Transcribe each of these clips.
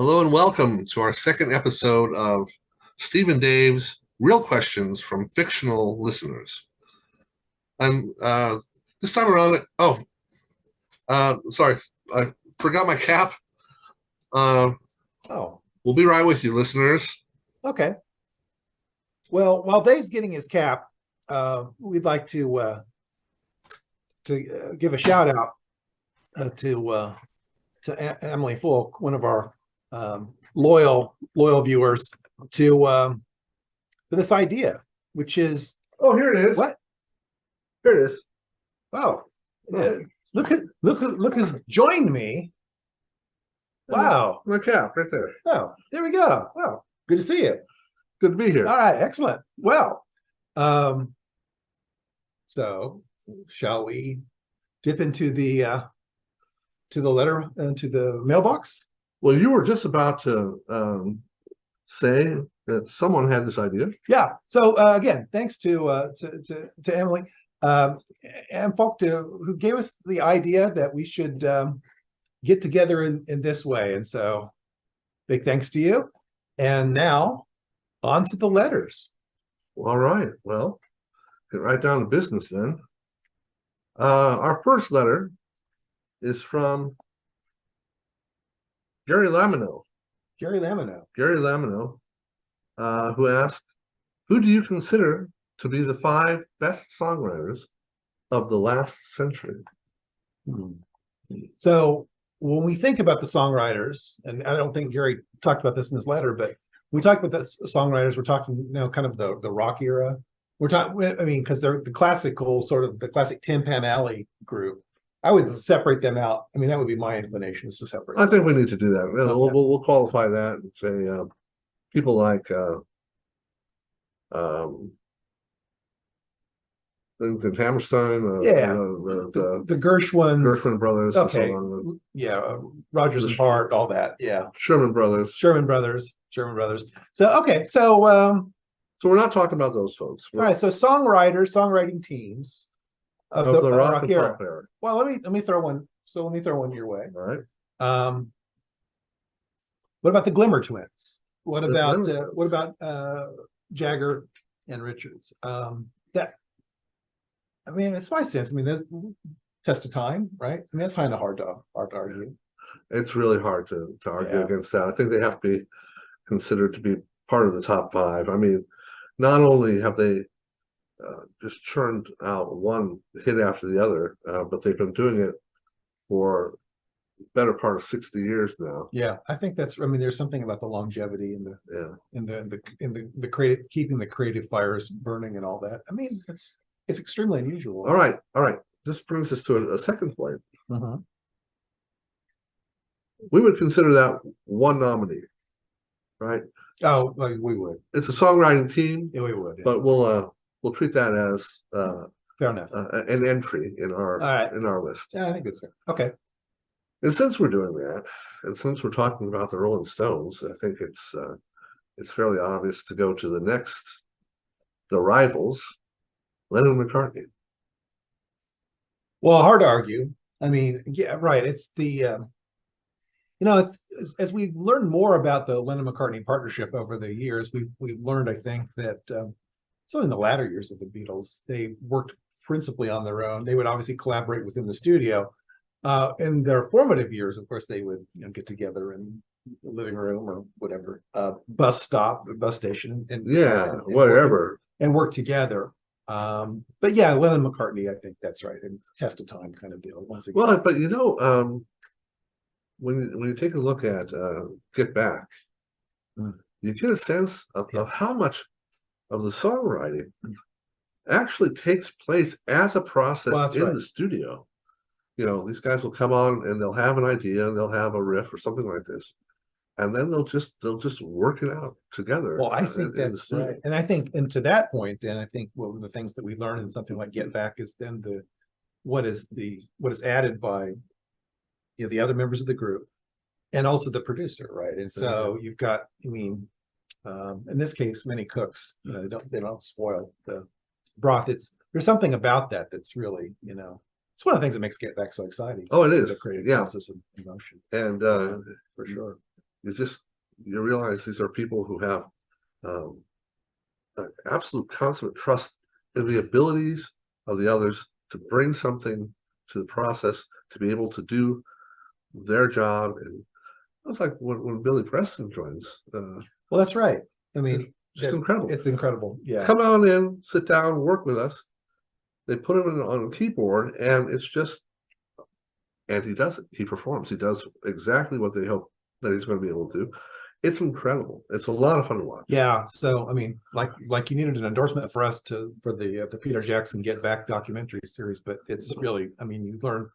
Hello and welcome to our second episode of Steve and Dave's Real Questions from Fictional Listeners. And this time around, sorry, I forgot my cap. Oh, We'll be right with you, listeners. okay. Well, while Dave's getting his cap, we'd like to give a shout out to Emily Folk, one of our loyal viewers, to this idea, which is Oh, here it is. what? Here it is. Oh, look who's joined me. Wow. My cap right there. Oh, there we go. Well, good to see you. Good to be here. All right, excellent. Well, so shall we dip into the letter into the mailbox? Well, you were just about to say that someone had this idea. Yeah. So again, thanks to Emily and folk who gave us the idea that we should get together in this way. And so big thanks to you. And now on to the letters. All right. Well, get right down to business then. Our first letter is from Gary Lamino. Gary Lamino. Who asked, who do you consider to be the 5 best songwriters of the last century? So when we think about the songwriters, and I don't think Gary talked about this in his letter, but when we talk about the songwriters, we're talking, kind of the rock era. We're talking, I mean, because they're the classical sort of the classic Tin Pan Alley group. I would separate them out. I mean, that would be my inclination, is to separate. I think we need to do that. Okay. We'll qualify that and say people like the Hammerstein, the Gershwins, Gershwin brothers. Okay. And so Yeah, Rogers and Hart, all that. Yeah, Sherman brothers. Sherman brothers. So okay, so we're not talking about those folks. All right, so songwriting teams of the rock and pop era. Well, let me throw one. So let me throw one your way. All right. What about the Glimmer Twins? What about Jagger and Richards? I mean, it's my sense. I mean, there's test of time, right? I mean, that's kind of hard to argue. It's really hard to argue Yeah. against that. I think they have to be considered to be part of the top 5. I mean, not only have they just churned out one hit after the other, but they've been doing it for the better part of 60 years now. Yeah, I think that's. I mean, there's something about the longevity and the creative, keeping the creative fires burning and all that. I mean, it's extremely unusual. All right. This brings us to a second point. We would consider that one nominee, right? Oh, we would. It's a songwriting team. Yeah, we would. Yeah. But we'll treat that as fair enough. An entry in our list. Yeah, I think it's fair. Okay. And since we're doing that, and since we're talking about the Rolling Stones, I think it's fairly obvious to go to the rivals, Lennon and McCartney. Well, hard to argue. I mean, yeah, right. It's the it's as we've learned more about the Lennon-McCartney partnership over the years, we've learned, I think, that so in the latter years of the Beatles, they worked principally on their own. They would obviously collaborate within the studio. In their formative years, of course, they would get together in the living room or whatever, bus station, and whatever, and work together. But yeah, Lennon and McCartney, I think that's right, and test of time kind of deal. Once again. Well, but when you take a look at Get Back, you get a sense of how much of the songwriting actually takes place as a process in the studio. These guys will come on and they'll have an idea and they'll have a riff or something like this, and then they'll just work it out together. Well, I think that's right, and I think, and to that point, then I think one of the things that we learn in something like Get Back is then what is added by the other members of the group, and also the producer, right? And so you've got, I mean, in this case, many cooks, they don't spoil the broth. There's something about that that's really, it's one of the things that makes Get Back so exciting. Oh, it is the creative process of emotion, and for sure. you realize these are people who have um, absolute consummate trust in the abilities of the others to bring something to the process, to be able to do their job. And it's like when Billy Preston joins. Well, that's right. I mean, it's incredible. It's incredible. Yeah. Come on in, sit down, work with us. They put him on a keyboard, and it's just, and he does it. He performs. He does exactly what they hope that he's going to be able to do. It's incredible. It's a lot of fun to watch. Yeah. So I mean, like you needed an endorsement for us for the Peter Jackson Get Back documentary series, but it's really, I mean, you learn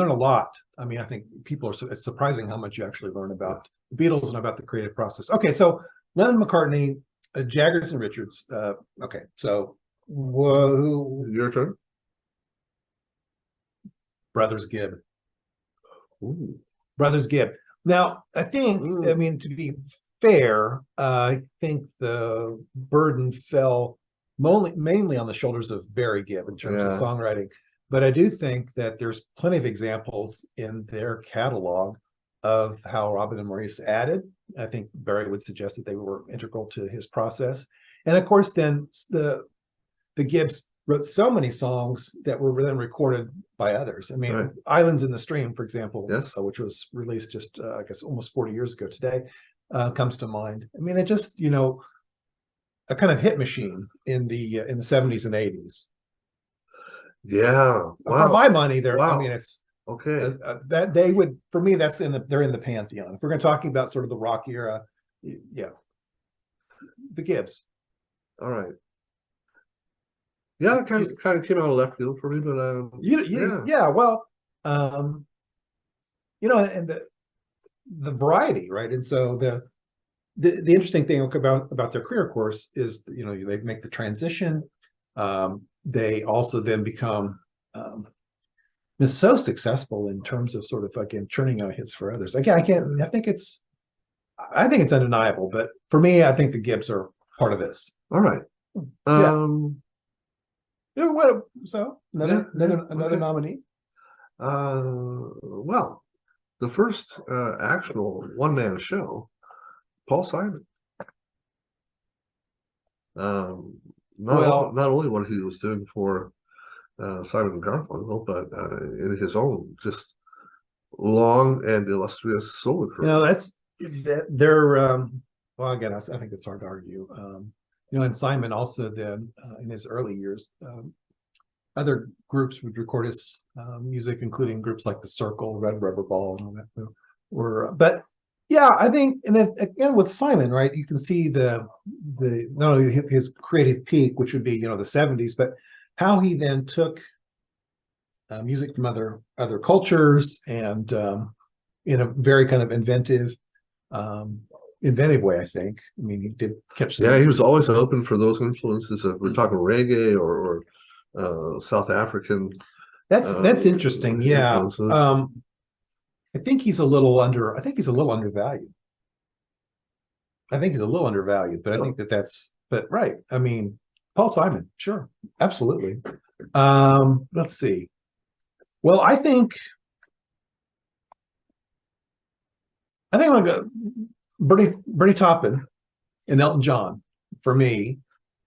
a lot. I mean, I think it's surprising how much you actually learn about the Beatles and about the creative process. Okay, so Lennon, McCartney, Jaggers, and Richards. Okay, so whoa, Your turn. Brothers Gibb. Ooh. Brothers Gibb. Now, I think, I mean, to be fair, I think the burden fell mainly on the shoulders of Barry Gibb in terms of songwriting. But I do think that there's plenty of examples in their catalog of how Robin and Maurice added. I think Barry would suggest that they were integral to his process. And of course, then the Gibbs wrote so many songs that were then recorded by others. I mean, Islands in the Stream, for example, which was released just, I guess, almost 40 years ago today, comes to mind. I mean, it just, you know, a kind of hit machine in the 70s and 80s. Yeah. Wow. For my money, there. Wow. I mean, it's okay. That they would, for me, they're in the pantheon. If we're going to talking about sort of the rock era, yeah, the Gibbs. All right. Yeah, it kind of came out of left field for me, but yeah. Well, you know, and the variety, right? And so the interesting thing about their career, of course, is, you know, they make the transition. They also then become so successful in terms of sort of, again, churning out hits for others. Again, I think it's undeniable, but for me, I think the Gibbs are part of this. All right. Yeah, what? So another nominee. Well, the first actual one-man show, Paul Simon. Not only what he was doing for Simon and Garfunkel, but in his own just long and illustrious solo career. You know, they're well, again, I think it's hard to argue. You know, and Simon also then in his early years, other groups would record his music, including groups like the Circle, Red Rubber Ball, and all that. But yeah, I think, and then again with Simon, right, you can see the not only his creative peak, which would be, you know, the 70s, but how he then took music from other cultures and in a very kind of inventive way, I think. I mean, he did catch some. Yeah, he was always open for those influences. We're talking reggae or South African. That's interesting. Yeah. I think he's a little undervalued. But I think that's right. I mean, Paul Simon, sure, absolutely. Let's see. Well, I think I'm gonna go Bernie Taupin and Elton John for me.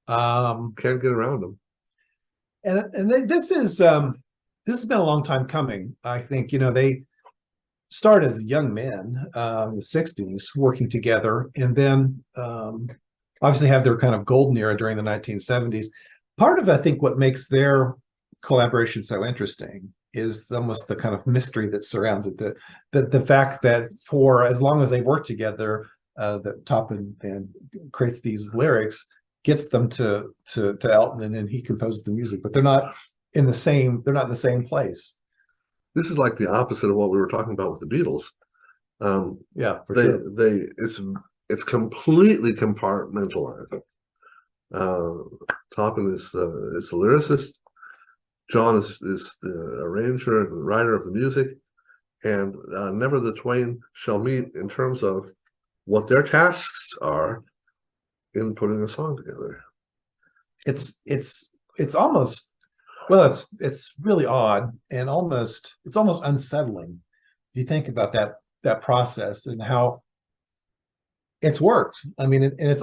Can't get around them. And this has been a long time coming. I think, you know, they start as young men in the 60s working together, and then obviously have their kind of golden era during the 1970s. Part of, I think, what makes their collaboration so interesting is almost the kind of mystery that surrounds it. The fact that for as long as they work together, that Taupin and creates these lyrics, gets them to Elton, and then he composes the music, but they're not in the same place. This is like the opposite of what we were talking about with the Beatles. Yeah, for sure. It's completely compartmentalized. Taupin is the lyricist. John is the arranger and writer of the music, and never the twain shall meet in terms of what their tasks are in putting a song together. It's almost, well, it's really odd, and it's almost unsettling if you think about that process and how it's worked. I mean, and it's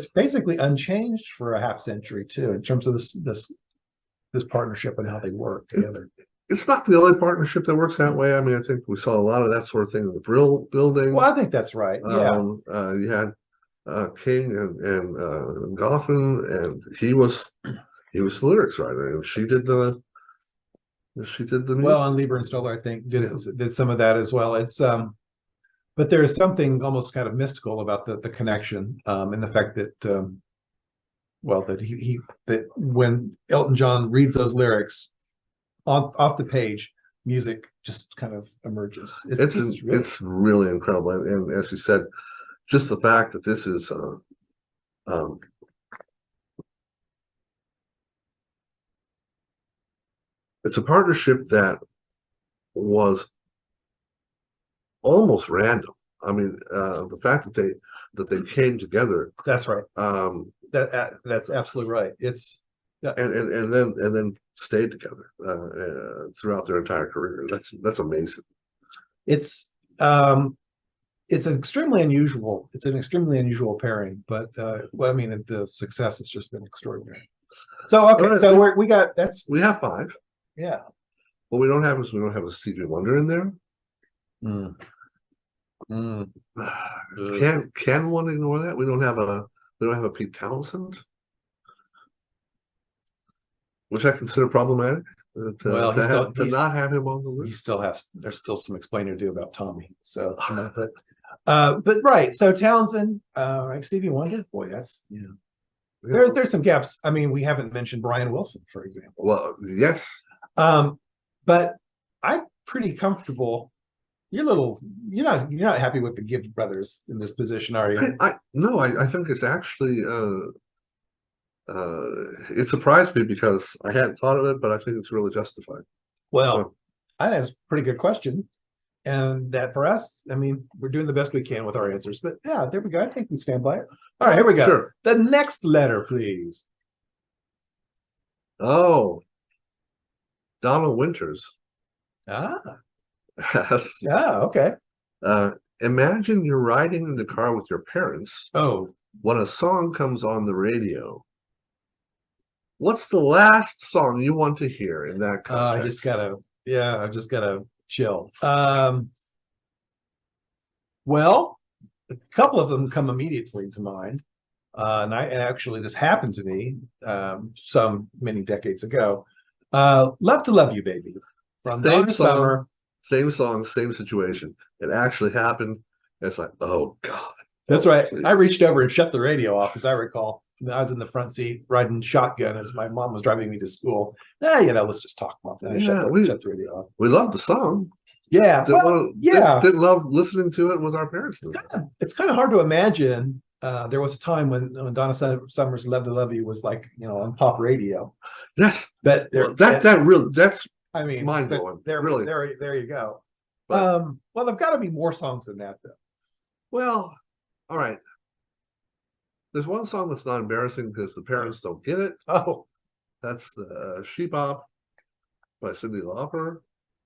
basically unchanged for a half century too, in terms of this partnership and how they work together. It's not the only partnership that works that way. I mean, I think we saw a lot of that sort of thing in the Brill building. Well, I think that's right. Yeah. You had King and Goffin, and he was the lyrics writer, and she did the music. Well, and Lieber and Stoller, I think, did some of that as well. It's but there's something almost kind of mystical about the connection, and the fact that well, that when Elton John reads those lyrics off the page, music just kind of emerges. It's really incredible, and as you said, just the fact that this is it's a partnership that was almost random. I mean, the fact that they came together. That's right. That's absolutely right. It's and then stayed together throughout their entire career. That's amazing. It's an extremely unusual. It's an extremely unusual pairing, but well, I mean, the success has just been extraordinary. So okay, right, so we have 5. Yeah. What we don't have a Stevie Wonder in there. Can one ignore that? We don't have a Pete Townsend, which I consider problematic. To not have him on the list. There's still some explaining to do about Tommy. So, but right. So Townsend, right? Stevie Wonder. Boy, that's there's some gaps. I mean, we haven't mentioned Brian Wilson, for example. Well, yes. But I'm pretty comfortable. You're not happy with the Gibbs brothers in this position, are you? No, I think it's actually it surprised me because I hadn't thought of it, but I think it's really justified. Well, I think it's a pretty good question. And that for us, I mean, we're doing the best we can with our answers. But yeah, there we go. I think we stand by it. All right, here we go. Sure. The next letter, please. Oh, Donald Winters. Ah. Yes. Yeah, okay. Imagine you're riding in the car with your parents. Oh. When a song comes on the radio. What's the last song you want to hear in that context? I just gotta chill. Well, a couple of them come immediately to mind. And actually this happened to me many decades ago. Love to Love You, Baby. From Donna Summer. Same song, same situation. It actually happened. It's like, oh God. That's right. Please. I reached over and shut the radio off, as I recall. I was in the front seat riding shotgun as my mom was driving me to school. Let's just talk, Mom. Shut the radio off. We loved the song. Yeah. Didn't love listening to it with our parents. It's kind of hard to imagine. There was a time when Donna Summer's "Love to Love You" was like, on pop radio. Yes, that's I mean, mind blowing. Really, there you go. Well, there've got to be more songs than that, though. Well, all right. There's one song that's not embarrassing because the parents don't get it. Oh, that's the Sheep Op by Cyndi Lauper.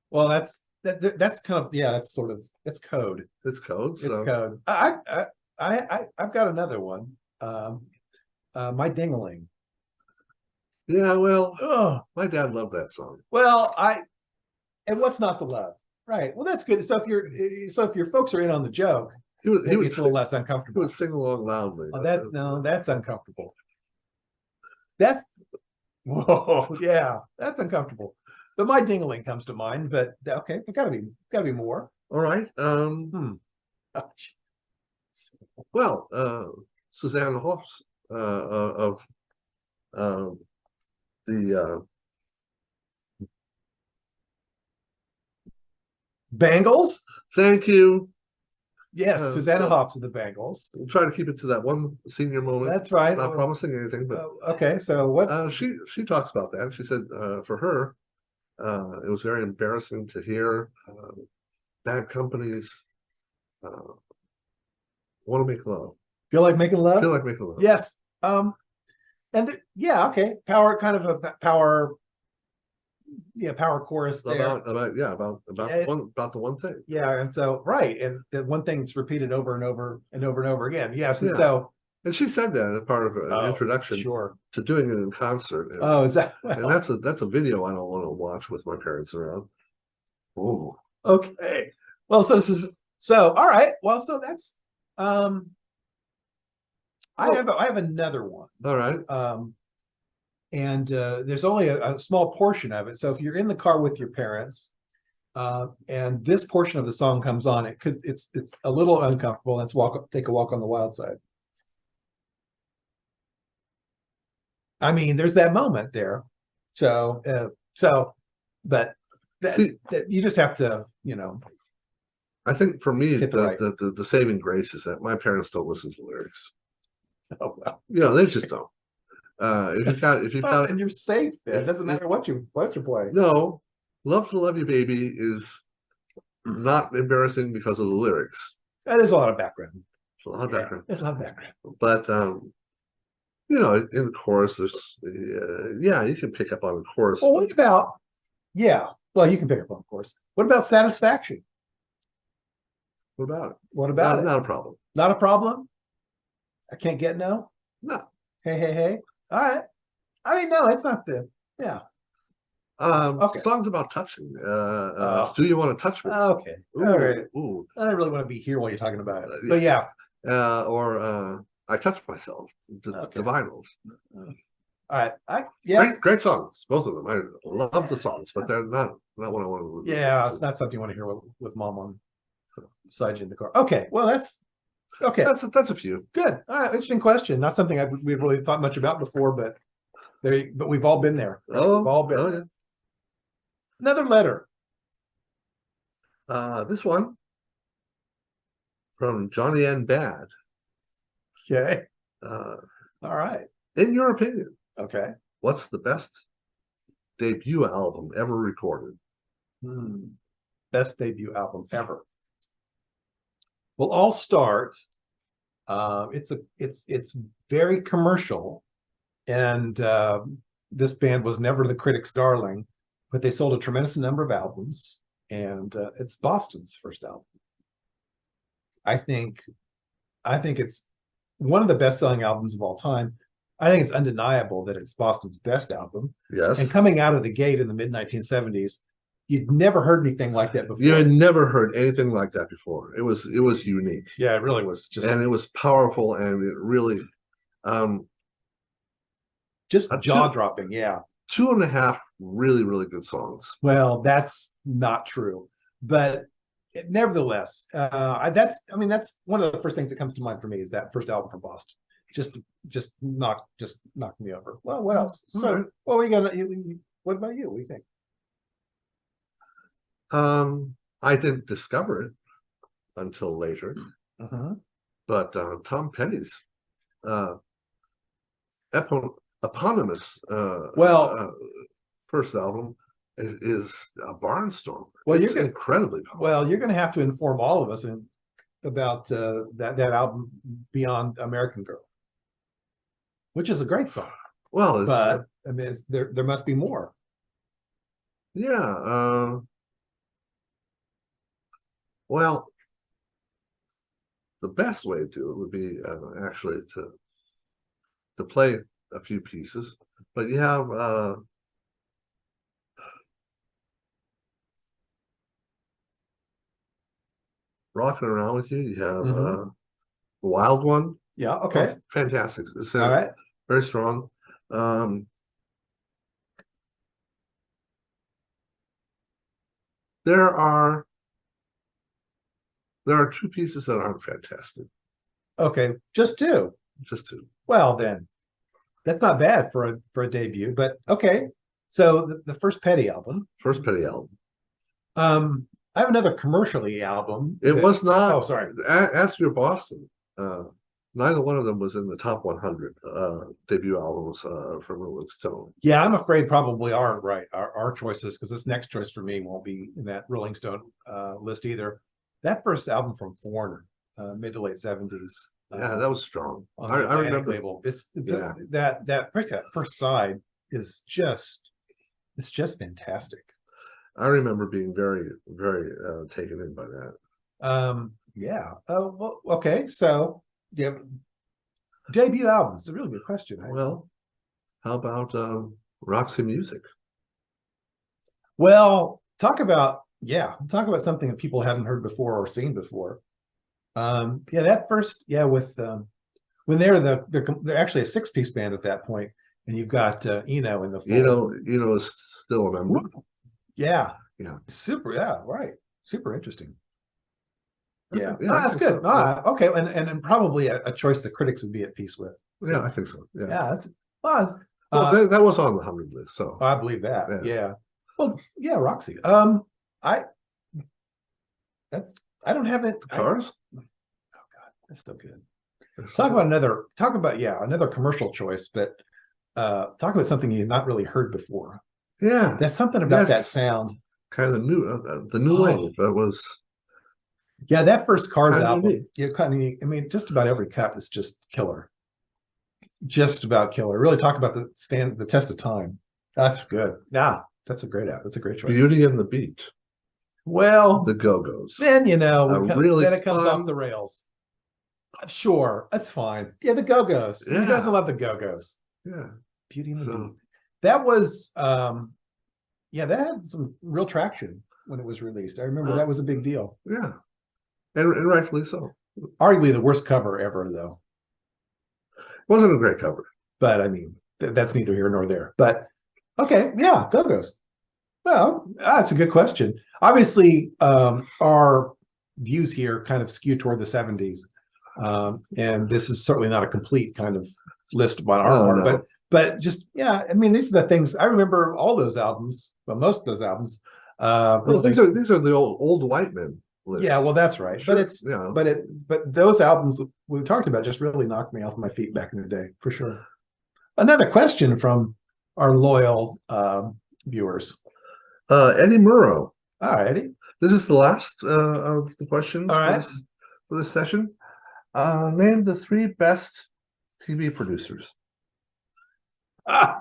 Well, that's kind of that's sort of it's code. It's code. It's code. I've got another one. My Ding-a-Ling. Yeah, well, my dad loved that song. Well, and what's not to love? Right. Well, that's good. So if your folks are in on the joke, it's a little less uncomfortable. He would sing along loudly. Oh, that's uncomfortable. Whoa, yeah, that's uncomfortable. But my Ding-a-Ling comes to mind. But okay, there gotta be more. All right. Well, Suzanne Hoffs of the Bangles. Thank you. Yes, Susanna Hoffs of the Bangles. We'll try to keep it to that one senior moment. That's right. Not promising anything, but okay. So what? She talks about that. She said for her, it was very embarrassing to hear bad companies want to make love. Feel like making love. Feel like making love. Yes. Okay. Power, kind of a power power chorus there. About Yeah, the one thing. Yeah, and so right, and the one thing's repeated over and over and over and over again. Yes, and Yeah. so And she said that as part of an introduction sure. to doing it in concert. And, Oh, is that and that's a video I don't want to watch with my parents around. Oh, okay? Well, so all right. Well, so that's I have another one. all right. And there's only a small portion of it. So if you're in the car with your parents, and this portion of the song comes on, it's a little uncomfortable. Let's take a walk on the wild side. I mean, there's that moment there. So but that you just have to, I think for me, hit the the saving grace is that my parents don't listen to lyrics. oh well. They just don't. If you've got and you're safe there. It doesn't matter what you play. No, Love to Love You Baby is not embarrassing because of the lyrics. There's a lot of background. There's a lot of background. There's a lot of background. But in the chorus, there's you can pick up on the chorus. Well, what about well, you can pick up on the chorus. What about Satisfaction? What about it? What about it? Not a problem. Not a problem? I can't get no? No. Hey. All right. I mean, no, it's not okay. Songs about touching. Do you want to touch me? Okay. Ooh, All right. Ooh. I don't really want to be here while you're talking about it. But yeah. Or I Touched Myself. The vinyls. All right. Great songs, both of them. I love the songs, but they're not what I want to lose. Yeah, it's not something you want to hear with mom on beside you in the car. Okay, well that's okay. That's a few. Good. All right, interesting question. Not something we've really thought much about before, but we've all been there. We've all been. Yeah. Another letter. This one from Johnny N. Bad. Okay. All right. In your opinion, okay, what's the best debut album ever recorded? Best debut album ever. Well, I'll start. It's very commercial, and this band was never the critics' darling, but they sold a tremendous number of albums, and it's Boston's first album. I think it's one of the best-selling albums of all time. I think it's undeniable that it's Boston's best album. Yes. And coming out of the gate in the mid-1970s, you'd never heard anything like that before. You had never heard anything like that before. It was unique. Yeah, it really was. And it was powerful, and it really just jaw-dropping. Yeah. 2.5 really, really good songs. Well, that's not true, but nevertheless, that's one of the first things that comes to mind for me is that first album from Boston. Just knocked me over. Well, what else? So, what about you? What do you think? I didn't discover it until later, but Tom Petty's eponymous first album is a barnstormer. Well, it's incredibly powerful. Well, you're going to have to inform all of us about that album Beyond American Girl, which is a great song. Well, but I mean, there must be more. Yeah. Well, the best way to do it would be actually to play a few pieces, but you have Rocking Around With You. You have the Wild One. Yeah. Okay. Oh, fantastic. It's all right. Very strong. There are 2 pieces that aren't fantastic. Okay, just 2. Just 2. Well, then, that's not bad for a debut. But okay, so the first Petty album. First Petty album. I have another commercially album. It was not. Oh, sorry. As your Boston, neither one of them was in the top 100 debut albums from Rolling Stone. Yeah, I'm afraid probably aren't right our choices, because this next choice for me won't be in that Rolling Stone list either. That first album from Foreigner, mid to late 70s. Yeah, that was strong. I remember label. It's that first side is just It's just fantastic. I remember being very, very taken in by that. Yeah. Oh, well, okay. So you have debut albums. It's a really good question. Well, how about Roxy Music? Well, talk about something that people haven't heard before or seen before. Yeah, that first, with when they're actually a six-piece band at that point, and you've got Eno in the fold. Eno is still a member. Yeah, Yeah, super. Yeah, right. Super interesting. Yeah, I that's think good. so. Okay, and probably a choice the critics would be at peace with. Yeah, I think so. Yeah. That's well, That was on the 100 list, so I believe that. Yeah. Well, yeah, Roxy. I that's I don't have it. Cars. Oh God, that's so good. Talk about another commercial choice, but talk about something you've not really heard before. Yeah, That's something about that sound. Kind of the new wave. That was that first Cars kind of album. unique. Yeah, kind of unique. I mean, just about every cut is just killer. Just about killer. Really talk about the test of time. That's good. Yeah, that's a great choice. Beauty and the Beat. Well, the Go-Go's. Then then it comes fun- off the rails. Sure, that's fine. Yeah, the Go-Go's. Who Yeah. doesn't love the Go-Go's? Yeah. Beauty and the So- Beat. That was that had some real traction when it was released. I remember that was a big deal. Yeah. And rightfully so. Arguably the worst cover ever, though. Wasn't a great cover. But I mean, that's neither here nor there. But okay, yeah, Go-Go's. Well, that's a good question. Obviously, our views here kind of skew toward the 70s. And this is certainly not a complete kind of list on our part, but just, I mean, these are the things I remember all those albums, well, most of those albums. Well, these are the old white men list. Yeah, well, that's right. Sure, But those albums we talked about just really knocked me off my feet back in the day, for sure. Another question from our loyal viewers. Eddie Murrow. All right, Eddie. This is the last of the questions for this session. Name the 3 best TV producers. I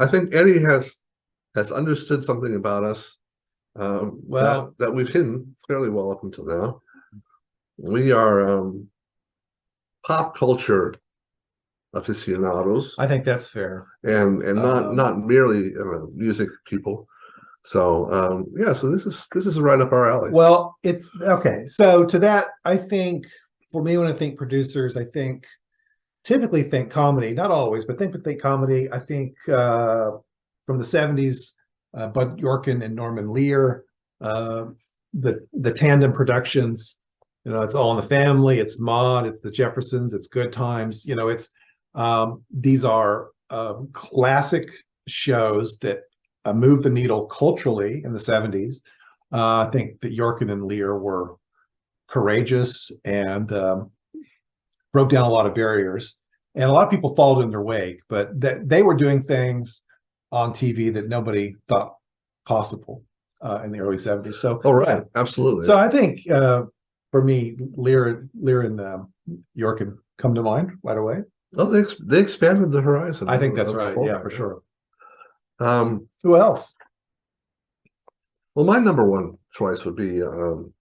think Eddie has understood something about us that we've hidden fairly well up until now. We are pop culture aficionados. I think that's fair. And not merely music people. So so this is right up our alley. Well, it's okay. So to that, I think for me, when I think producers, I typically think comedy, not always, but think comedy. I think from the 70s, Bud Yorkin and Norman Lear, the tandem productions, it's All in the Family, it's Maude, it's the Jeffersons, it's Good Times, it's these are classic shows that moved the needle culturally in the 70s. I think that Yorkin and Lear were courageous and broke down a lot of barriers. And a lot of people followed in their wake, but they were doing things on TV that nobody thought possible in the early 70s. So, right, absolutely. So I think for me, Lear and Yorkin come to mind right away. Oh, they expanded the horizon. I think that's right. Yeah, for sure. Who else? Well, my number one choice would be comes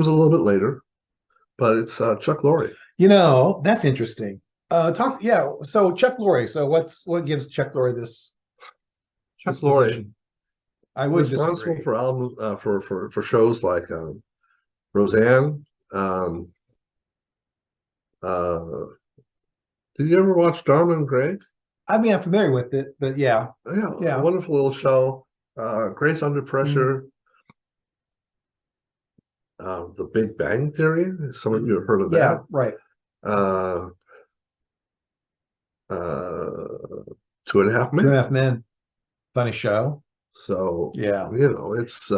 a little bit later, but it's Chuck Lorre. That's interesting. So Chuck Lorre. So what gives Chuck Lorre this? Chuck Lorre. I would responsible for albums for shows like Roseanne. Did you ever watch Dharma and Greg? I mean, I'm familiar with it, but yeah, a wonderful little show. Grace Under Pressure. The Big Bang Theory. Some of you have heard of that. Yeah, right. 2.5 Men. 2.5 Men. Funny show. So yeah, it's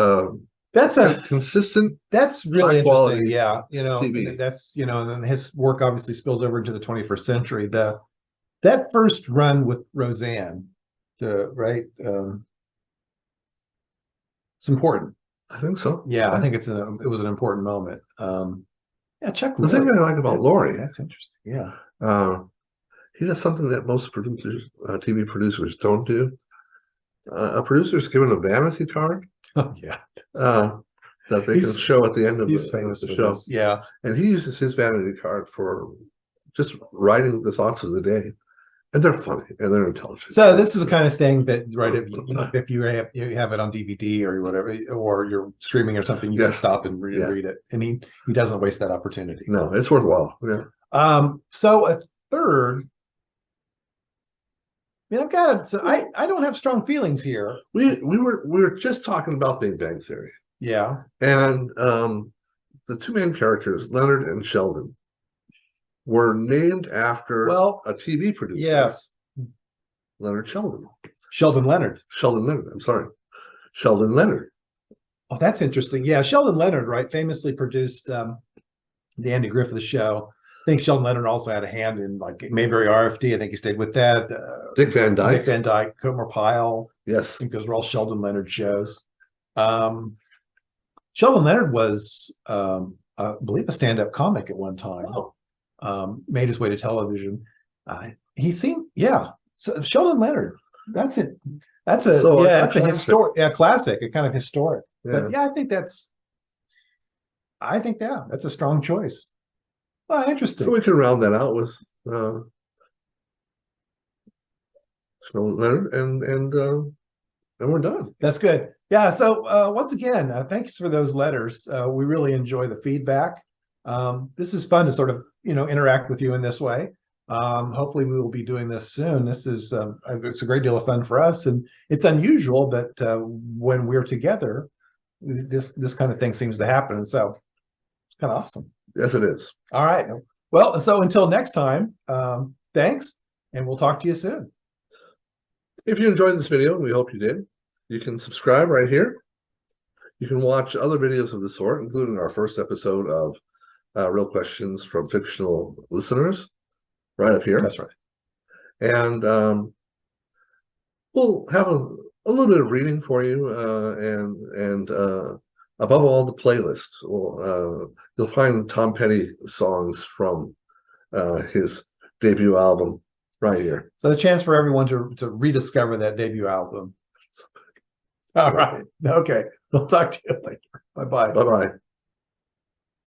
that's a consistent. That's really interesting. Yeah, TV. That's and his work obviously spills over into the 21st century. That first run with Roseanne, right? It's important. I think so. Yeah, I think it was an important moment. Chuck Lorre. The thing I like about Lorre, that's interesting. Yeah. he does something that most producers, TV producers don't do. A producer is given a vanity card Oh, yeah. that they can show at the end of He's the famous for show. this. Yeah. And he uses his vanity card for just writing the thoughts of the day. And they're funny and they're intelligent. So this is the kind of thing that, right, if you have it on DVD or whatever, or you're streaming or something, you can stop and read it. And he doesn't waste that opportunity. No, it's worthwhile. Yeah. So a third. I mean, I've got it. So I don't have strong feelings here. We were just talking about Big Bang Theory. Yeah. And the two main characters, Leonard and Sheldon, were named after a TV producer. Yes. Leonard Sheldon. Sheldon Leonard. Sheldon Leonard. I'm sorry. Sheldon Leonard. Oh, that's interesting. Yeah, Sheldon Leonard, right, famously produced the Andy Griffith Show. I think Sheldon Leonard also had a hand in like Mayberry RFD. I think he stayed with that. Dick Van Dyke. Dick Van Dyke, Comer Pyle. Yes. I think those were all Sheldon Leonard shows. Sheldon Leonard was, I believe, a stand-up comic at one time. Oh. Made his way to television. He seemed, So Sheldon Leonard. That's it. That's a historic, classic, a kind of historic. Yeah. But I think that's a strong choice. Oh, interesting. So we can round that out with Sheldon Leonard, and we're done. That's good. Yeah. So once again, thanks for those letters. We really enjoy the feedback. This is fun to sort of interact with you in this way. Hopefully we will be doing this soon. This is it's a great deal of fun for us, and it's unusual, but when we're together, this kind of thing seems to happen. And so it's kind of awesome. Yes, it is. All right. Well, so until next time, thanks, and we'll talk to you soon. If you enjoyed this video, and we hope you did, you can subscribe right here. You can watch other videos of the sort, including our first episode of Real Questions from Fictional Listeners, right up here. That's right. And we'll have a little bit of reading for you, and above all, the playlist. You'll find Tom Petty songs from his debut album right here. So the chance for everyone to rediscover that debut album. All right. Okay. We'll talk to you later. Bye-bye. Bye-bye.